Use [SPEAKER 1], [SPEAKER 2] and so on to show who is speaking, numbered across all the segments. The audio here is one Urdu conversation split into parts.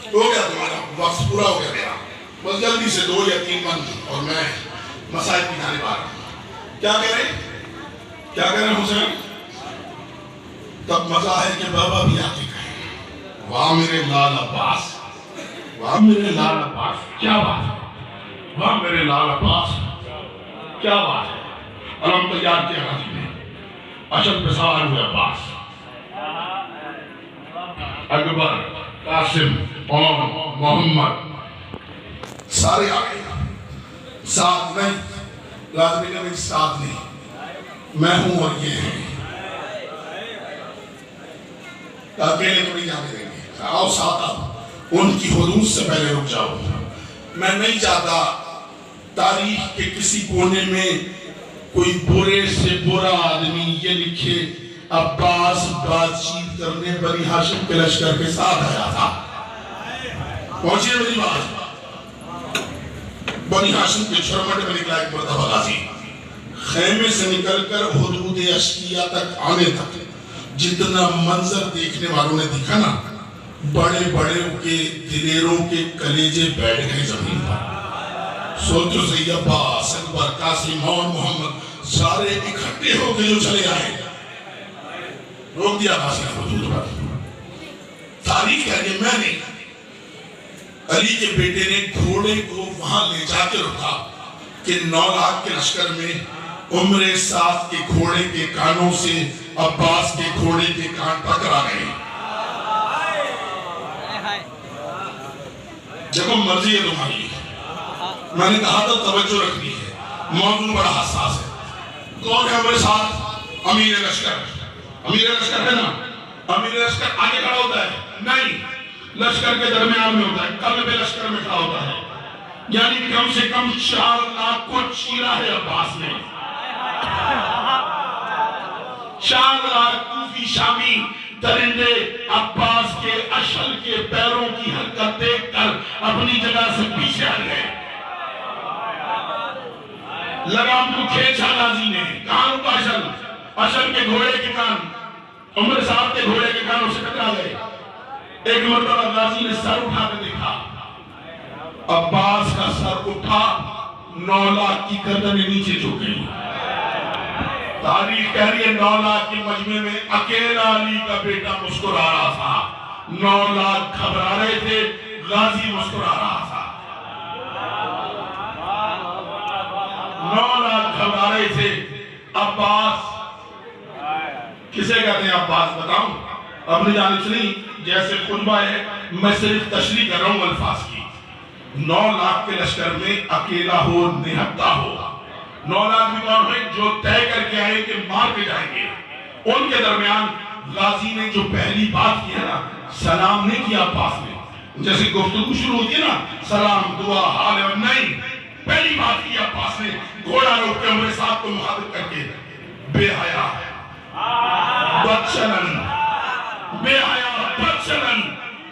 [SPEAKER 1] ہو گیا تمہارا وقت پورا ہو گیا میرا، بس جلدی سے 2 یا 3 من اور میں مسائل کی جانب آ رہا ہوں۔ کیا کہہ رہے ہیں حسین؟ تب مزہ ہے کہ بابا بھی آ کے کہیں واہ میرے لال عباس، واہ میرے لال عباس، کیا بات ہے، واہ میرے لال عباس، کیا بات ہے۔ علم تیار کیا غازی نے، اشد پہ سوار ہوئے عباس، اکبر، قاسم، عمر، محمد سارے آگئے، ساتھ نہیں، لازمی کا نہیں، ساتھ نہیں، میں ہوں اور یہ ہے، اکیلے تو نہیں جانے دیں گے، آؤ ساتھ آؤ، ان کی حدود سے پہلے رک جاؤ۔ میں نہیں چاہتا تاریخ کے کسی کونے میں کوئی برے سے برا آدمی یہ لکھے عباس بات چیت کرنے بنی ہاشم کے لشکر کے ساتھ آیا تھا۔ پہنچیے میری بات، بنی ہاشم کے چھرمٹ میں نکلا ایک مرتبہ غازی، خیمے سے نکل کر حدود اشکیہ تک آنے تک جتنا منظر دیکھنے والوں نے دیکھا نا، بڑے بڑے کے دلیروں کے کلیجے بیٹھ گئے زمین پر۔ سوچو سی عباس، اکبر، قاسم اور محمد سارے اکھٹے ہو کے جو چلے آئے، روک دیا غازی نے حدود پر۔ تاریخ ہے کہ میں نے علی کے بیٹے نے گھوڑے کو وہاں لے جا کے رکھا کہ 9 لاکھ کے لشکر میں عمر سعد کے گھوڑے کے کانوں سے عباس کے گھوڑے کے کان ٹکرا گئے۔ دیکھو مرضی ہے تمہاری، میں نے کہا تھا توجہ رکھنی ہے، موضوع بڑا حساس ہے۔ کون ہے ہمارے ساتھ؟ امیر لشکر، امیر لشکر ہے نا، امیر لشکر آگے کھڑا ہوتا ہے نہیں، لشکر کے درمیان میں ہوتا ہے، قلب لشکر میں کھڑا ہوتا ہے، یعنی کم سے کم 4 لاکھ کو چیرا ہے عباس نے، 4 لاکھ کوفی شامی درندے عباس کے اشل کے پیروں کی حرکت دیکھ کر اپنی جگہ سے پیچھے ہٹ گئے۔ لگام کو کھینچا غازی نے، کان کو اشل کے گھوڑے کے کان عمر صاحب کے گھوڑے کے کانوں سے ٹکرا گئے۔ ایک مرتبہ غازی نے سر اٹھا کے دیکھا، عباس کا سر اٹھا، 9 لاکھ کی گردنیں نیچے جھک گئی۔ تاریخ کہہ رہی ہے 9 لاکھ کے مجمع میں اکیلا علی کا بیٹا مسکرا رہا تھا، 9 لاکھ گھبرا رہے تھے، غازی مسکرا رہا تھا۔ 9 لاکھ گھبرا رہے تھے، عباس کسے کہتے ہیں عباس بتاؤں؟ اپنی جانب سے نہیں، جیسے خطبہ ہے میں صرف تشریح کر رہا ہوں الفاظ کی۔ 9 لاکھ کے لشکر میں اکیلا ہو، نہتا ہو، 9 لاکھ بھی کون ہوئے جو طے کر کے آئے کہ مار کے جائیں گے، ان کے درمیان غازی نے جو پہلی بات کی ہے نا، سلام نہیں کیا عباس نے، جیسے گفتگو شروع ہوتی ہے نا، سلام دعا حال اور نہیں، پہلی بات کی عباس نے، گھوڑا روک کے ہمارے ساتھ کو مخاطب کر کے، بے حیا بدچلن، بے حیا بدچلن،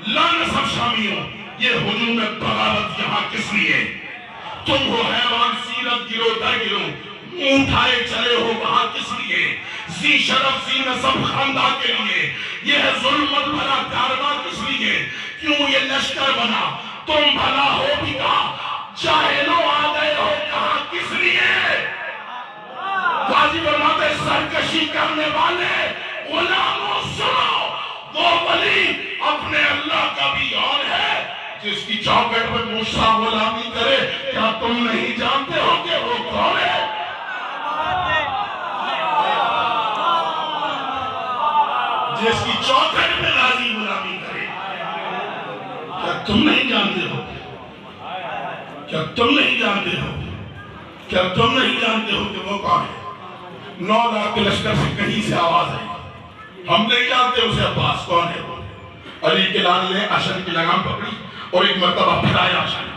[SPEAKER 1] لعنت سب شامیوں، یہ ہجوم بغاوت یہاں کس لیے؟ تم ہو حیوان سیرت گرو در گرو، منہ اٹھائے چلے ہو وہاں کس لیے؟ ذی شرف ذی نسب خاندان کے لیے، یہ ہے ظلمت بھرا کارواں کس لیے؟ کیوں یہ لشکر بنا؟ تم بھلا ہو بھی کہاں؟ جاہلوں آ گئے ہو کہاں کس لیے؟ غازی فرماتے سرکشی کرنے والے غلاموں سنو، وہ ولی اپنے اللہ کا بھی اور ہے جس کی چوکٹ میں موسیٰ غلامی کرے، کیا تم نہیں جانتے ہو کہ وہ کون ہے؟ جس کی چوکٹ میں غازی غلامی کرے، کیا تم نہیں جانتے ہو؟ کیا تم نہیں جانتے ہو؟ کیا تم نہیں جانتے ہو کہ وہ کون ہے؟ 9 لاکھ کے لشکر سے کہیں سے آواز آئی، ہم نہیں جانتے اسے عباس کون ہے وہ۔ علی کے لال نے اشل کی لگام پکڑی اور ایک مرتبہ پھرایا اشل،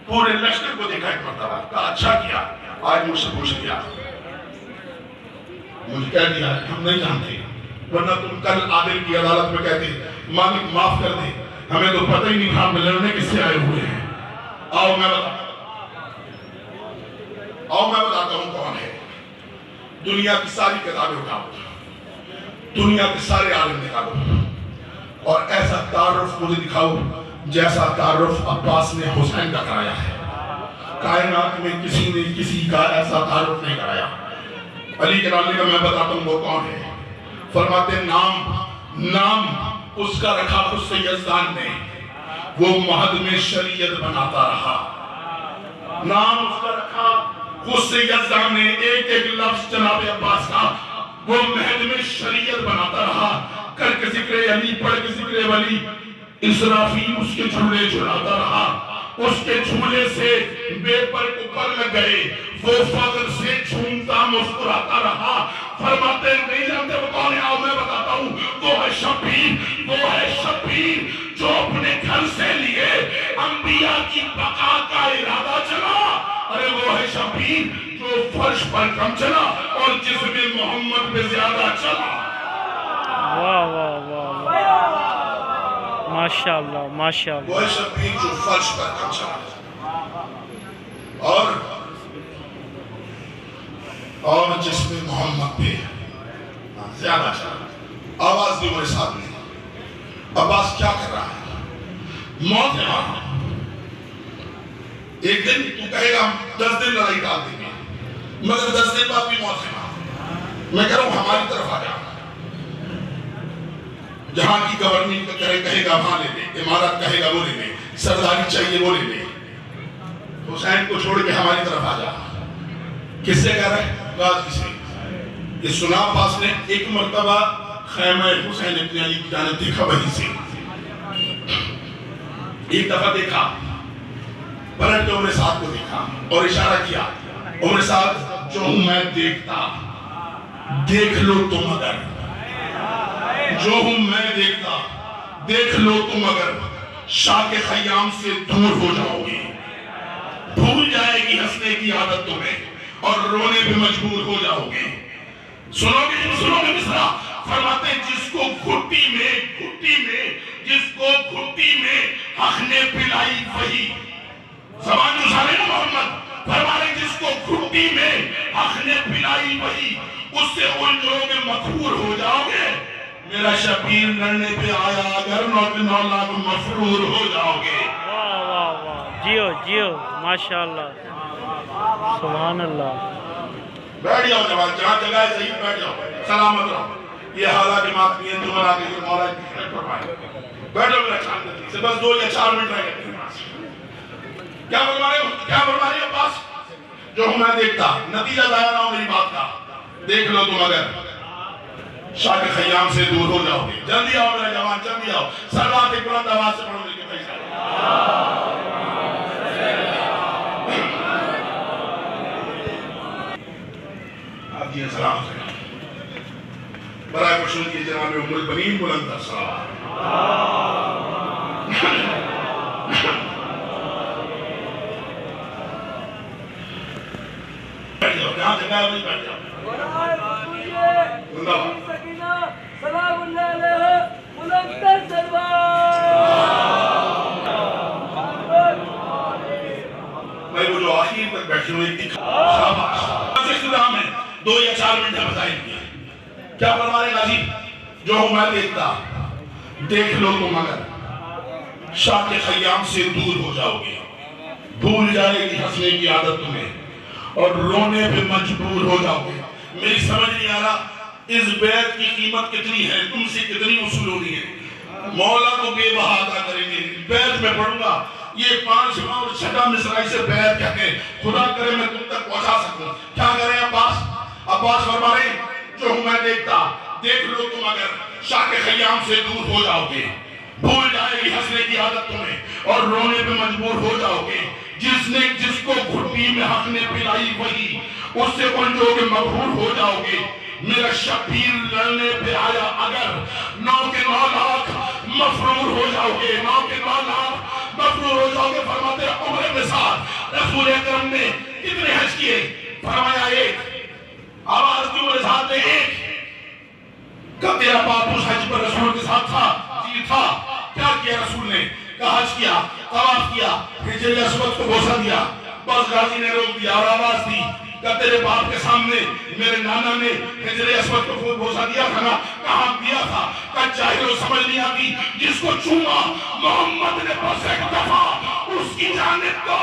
[SPEAKER 1] پورے لشکر کو دیکھا ایک مرتبہ، کہا اچھا کیا آج مجھ سے پوچھ لیا، مجھے کہہ دیا ہم نہیں جانتے، ورنہ تم کل عادل کی عدالت میں کہتے مالک معاف کر دے، ہمیں تو پتہ ہی نہیں تھا ہم لڑنے کس سے آئے ہوئے ہیں۔ آؤ میں بتاتا ہوں کون ہے۔ دنیا کی ساری کتابیں اٹھاؤ، دنیا کے سارے عالم نکالو اور ایسا تعارف مجھے دکھاؤ جیسا تعارف عباس نے حسین کا کرایا ہے. کائنات میں کسی نے کسی کا ایسا تعارف نہیں کرایا. علی کے نام کا میں بتاتا ہوں وہ کون ہے. فرماتے نام اس کا رکھا خود سے یزدان نے, وہ مہد میں شریعت بناتا رہا. نام اس کا رکھا خود سے یزدان نے, ایک ایک لفظ جناب عباس کا وہ مہد میں شریعت بناتا رہا. کر کے ذکر علی پڑھ کے ذکر ولی, اسرافیل اس کے جھولے جھلاتا رہا. اس کے جھولے سے بے پر اوپر لگ گئے, وہ فضل سے جھومتا مسکراتا رہا. فرماتے نہیں جانتے وہ کون ہے, آؤ میں بتاتا ہوں. وہ ہے شبیر جو اپنے گھر سے لیے انبیاء کی بقا کا ارادہ چلا. ارے وہ ہے شبیر جو فرش پر کم چلا اور جسم محمد پہ زیادہ چلا.
[SPEAKER 2] واہ واہ واہ, ماشاءاللہ ماشاءاللہ.
[SPEAKER 1] وہ ہے شبیر جو فرش پر کم چلا اور جسم محمد پہ زیادہ چلا. آواز بھی میرے ساتھ نہیں. عباس کیا کر رہا ہے؟ موت ہے وہاں. ایک دن تو کہے گا 10 دن لڑائی ڈال دیں گے, مگر 10 دن بعد بھی موت ہے وہاں. میں کہہ رہا ہوں ہماری طرف آ جا. جہاں کی گورنمنٹ کہے گا وہاں لے لیں, امارت کہے گا وہ لے لیں, سرداری چاہیے وہ لے لیں. حسین کو چھوڑ کے ہماری طرف آ جا. کس سے کہہ رہا ہے؟ غازی سے. یہ سنا عباس نے ایک مرتبہ خیمہ حسین ابن علی کی جانب دیکھا وہیں سے. ایک دفعہ دیکھا, پلٹ کے عمر سعد کو دیکھا اور اشارہ کیا, عمر سعد جو ہوں میں دیکھتا, دیکھ لو تم اگر. جو ہوں میں دیکھتا, دیکھ لو تم اگر. شاہ کے خیام سے دور ہو جاؤ گے, بھول جائے گی ہنسنے کی عادت تمہیں اور رونے پہ مجبور ہو جاؤ گے. سنو گے مصرع. فرماتے جس کو گھٹی میں حق نے پلائی وہی. زبان جو سارے نا محمد. فرماتے جس کو گھٹی میں حق نے پلائی وہی, اس سے الجھو گے مغرور ہو جاؤ گے. میرا شبیر لڑنے پہ آیا اگر 9 لاکھ مفرور ہو جاؤ گے.
[SPEAKER 2] واہ واہ واہ, جیو ماشاءاللہ سبحان اللہ.
[SPEAKER 1] بیٹھ جاؤ جوان, جہاں جگہ ہے صحیح بیٹھ جاؤ, سلامت رہو. یہ حالہ جماعت کی انجمن آگے یہ مولا کی فرمائے. بیٹھو میرا چاند سے بس 2 یا 4 منٹ رہ گئے. کیا فرما رہے ہو عباس؟ جو ہوں میں دیکھتا, نتیجہ لایا نہ ہو میری بات کا. دیکھ لو تم اگر شاہ کے خیام سے دور ہو جاؤ گے. جلدی آؤ میرا جوان, جلدی آؤ. سلوات ایک بلند آواز سے پڑھو میرے بھائی صاحب. آپ جی سلام سے برائے خوشنود کی جناب ام البنین بلند تر صلوات. بیٹھ جاؤ, جہاں جگہ ہے وہیں بیٹھ جاؤ.
[SPEAKER 3] سلام اللہ علیہ بلند تر صلوات.
[SPEAKER 1] میں وہ جو آخر تک بیٹھے ہوئے شاباش. بس اختتام ہے, 2 یا 4 منٹ بتائیں گے. کیا فرما رہے غازی؟ جو ہوں میں دیکھتا, دیکھ لو تم اگر. شاہ کے خیام سے دور ہو جاؤ گے, بھول جائے گی ہنسنے کی عادت تمہیں اور رونے پہ مجبور ہو جاؤ گے. میری سمجھ نہیں آ رہا اس بیعت کی قیمت کتنی ہے, تم سے کتنی وصول ہو رہی ہے. مولا کو بے بہا عطا کریں گے. بیعت میں پڑھوں گا, یہ 5واں اور 6واں مصرع سے بیعت کہتے ہیں. خدا کرے میں تم تک پہنچا سکوں. کیا کریں عباس؟ عباس فرما رہے ہیں جو ہوں میں دیکھتا, دیکھ لو تم اگر. شاہ کے خیام سے دور ہو جاؤ گے, بھول جائے گی ہنسنے کی عادت تمہیں اور رونے پہ مجبور ہو جاؤ گے. جس کو گھٹی میں حق نے پلائی وہی, اس سے الجھو گے مغرور ہو جاؤ گے. میرا شبیر لڑنے پہ آیا اگر 9 کے 9 لاکھ مفرور ہو جاؤ گے. 9 کے 9 لاکھ مفرور ہو جاؤ گے. فرماتے عمر کے ساتھ رسول اکرم نے کتنے حج کیے؟ فرمایا 1. آواز کی عمر ساتھ نے 1. کب تیرا باپ اس حج پر رسول کے ساتھ تھا؟ جی تھا. کیا کیا رسول نے؟ کہا حج کیا, طواف کیا, حجر اسود کو بوسہ دیا. بس غازی نے روک دیا اور آواز دی کہ تیرے باپ کے سامنے میرے نانا نے حجر اسود کو بوسہ دیا تھا نا؟ کہاں دیا تھا؟ کہ جاہل و سمجھ نہیں آتی, جس جس کو چوما محمد نے بس ایک دفعہ اس کی جانب کو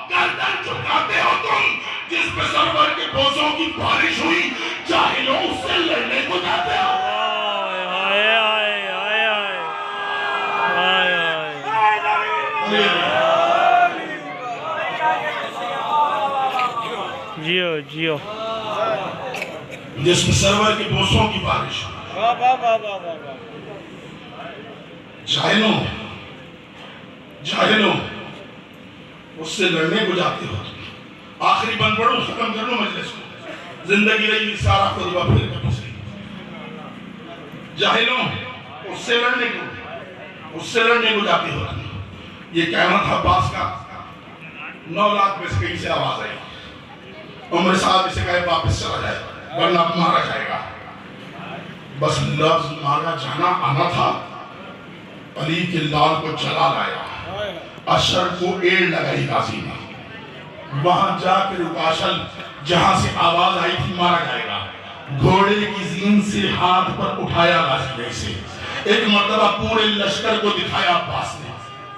[SPEAKER 1] گردن جھکاتے ہو تم، جس پہ سرور کے بوسوں کی بارش ہوئی جاہلوں اس سے لڑنے کو جاتے ہو۔
[SPEAKER 2] جیو جیو
[SPEAKER 1] جس میں سرور کے بوسوں کی بارش، جاہلوں جاہلوں اس سے لڑنے کو جاتے ہو۔ آخری بند پڑھو، ختم کر لو مجلس کو، زندگی رہی سارا خطبہ پھر کبھی سے۔ جاہلوں اس سے لڑنے کو جاتے ہو۔ یہ کہنا تھا عباس کا، 9 لاکھ میں سے کہیں سے آواز آئی، عمر صاحب اسے کہے واپس چلا جائے ورنہ مارا جائے گا۔ بس لفظ مارا جانا آنا تھا، علی کے لال کو چلا لایا، اشر کو ایڑ لگائی غازی نے، وہاں جا کے رکاشل جہاں سے آواز آئی تھی مارا جائے گا، گھوڑے کی زین سے ہاتھ پر اٹھایا غازی نے سے، ایک مرتبہ پورے لشکر کو دکھایا عباس نے،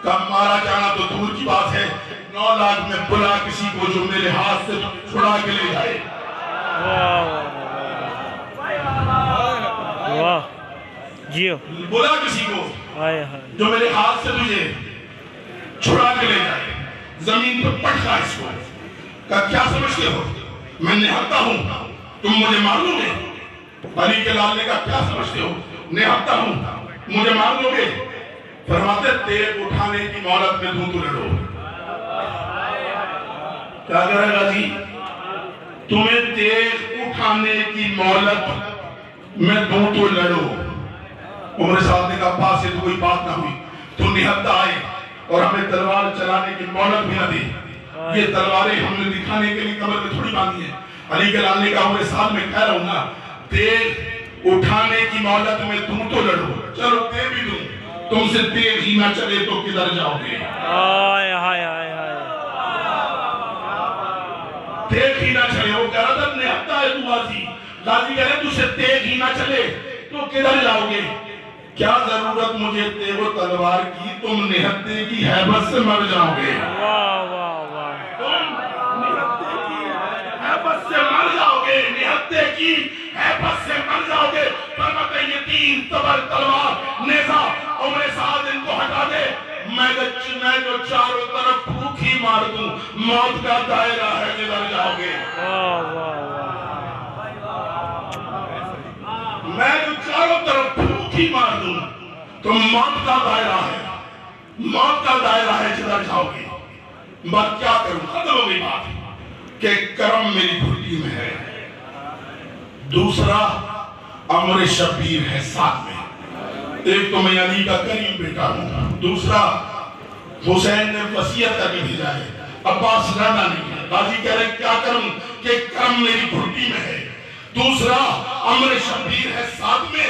[SPEAKER 1] کب مارا جانا تو دور کی بات ہے، 9 لاکھ میں بلا کسی کو جو میرے ہاتھ سے چھڑا کے لے جائے۔
[SPEAKER 2] واہ جیو،
[SPEAKER 1] بلا کسی کو جو میرے ہاتھ سے تجھے چھڑا کے لے جائے، زمین پر پٹکا اس کو، کہا کیا سمجھتے ہو میں نہتا ہوں تم مجھے مار لو گے؟ علی کے لال نے کہا کیا سمجھتے ہو نہتا ہوں مجھے مار لو گے؟ فرماتے تیر اٹھانے کی مہلت میں دوں تو لڑو۔ کیا کہہ رہا غازی؟ تمہیں تیر اٹھانے کی مہلت میں دوں تو لڑو۔ عمر صاحب نے کہا عباس سے تو کوئی بات نہ ہوئی، تو نہتا آئے اور ہمیں تلوار چلانے کی مہلت بھی نہ دی، یہ تلواریں ہم نے دکھانے کے لیے کمر میں تھوڑی باندھی ہیں۔ علی کے لال نے کہا عمر صاحب میں کہہ رہا ہوں نا، تیر اٹھانے کی مہلت میں دوں تو لڑو، چلو تیر بھی دوں، تم سے تیر ہی نہ چلے تو کدھر جاؤ گے؟ تیر ہی نہ چلے، وہ کہہ رہا تھا نہتا ہے تو غازی، غازی کہہ رہے تجھے تیر ہی نہ چلے تو کدھر جاؤ گے؟ کیا ضرورت مجھے تیر و تلوار کی، تم نہتے کی ہیبت سے مر جاؤ گے۔ تم نہتے کی ہیبت سے مر جاؤ گے، نہتے کی ہیبت سے مر جاؤ گے۔ فرماتے یہ تین تبر تلوار نیزہ عمر سعد ان کو ہٹا دے، میں جو چاروں طرف پھوک ہی مار دوں، موت کا دائرہ ہے جدھر جاؤ گے۔ میں جو چاروں طرف پھوک ہی مار دوں تو موت کا دائرہ ہے، موت کا دائرہ ہے جدھر جاؤ گے۔ میں کیا کروں؟ ختم ہو گئی بات کہ کرم میری گھٹی میں ہے، دوسرا عمر شبیر ہے ساتھ میں، ایک تو میں علی کا کریم بیٹا ہوں، دوسرا حسین نے وصیت کر کے بھیجا ہے، عباس لڑنا نہیں ہے۔ غازی کہہ رہے کیا کروں کہ کرم میری گھٹی میں ہے، دوسرا عمر شبیر ہے ساتھ میں،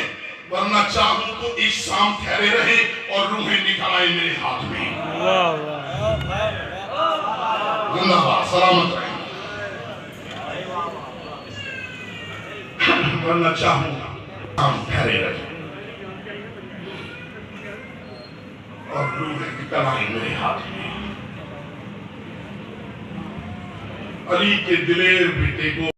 [SPEAKER 1] ورنہ چاہوں تو اس شام ٹھہرے رہے اور روحیں نکل آئے میرے ہاتھ میں۔ زندہ باد، سلامت رہیں، ورنہ چاہوں ہم ٹھہرے رہے اور روحیں نکل آئے میرے ہاتھ میں۔ علی کے دلیر بیٹے کو